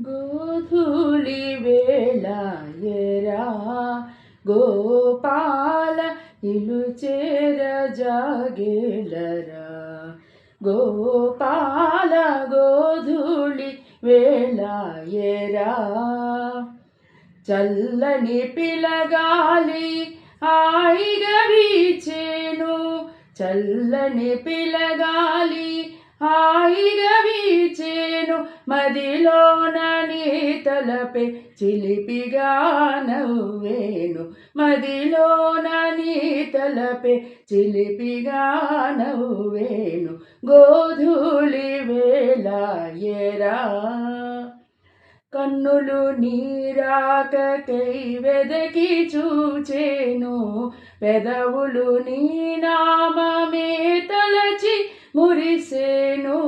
గోధూళి వేళాయరా గోపాల ఇలు చేర జాగేలరా గోపాల గోధూళి వేళాయరా చల్లని పిలగాలి హాయిగా వీచేను చల్లని పిలగాలి హాయిగా వీచేను మదిలోన నీ తలపే చిలిపిగా నవ్వేను మదిలోన నీ తలపే చిలిపిగా నవ్వేను గోధూళి వేళాయరా కన్నులు నీరాకకై వెదకి చూచేను పెదవులు నీ నామమే తలచి మురిసేను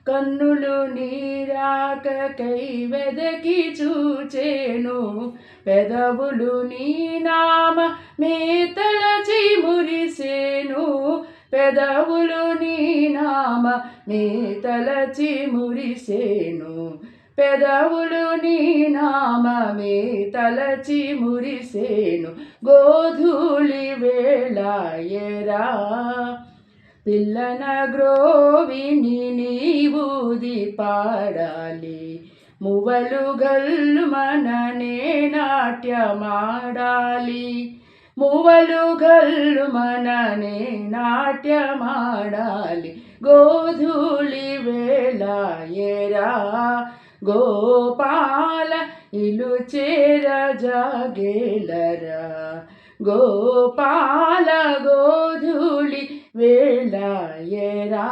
కన్నులు నీరాకకై వెదకి చూచేను పెదవులు నీ నామమే తలచి మురిసేను పెదవులు నీ నామమే తలచి మురిసేను పెదవులు నీ నామమే తలచి మురిసేను గోధూళి వేళాయరా పిల్లన గ్రోవిని నీవూది పాడాలి మువ్వలు గల్లు మననే నాట్యమాడాలి మువ్వలు గల్లు మననే నాట్యమాడాలి గోధూళి వేళాయరా గోపాల ఇలు చేర జాగేలరా గోపాల గోధూళి వేళాయరా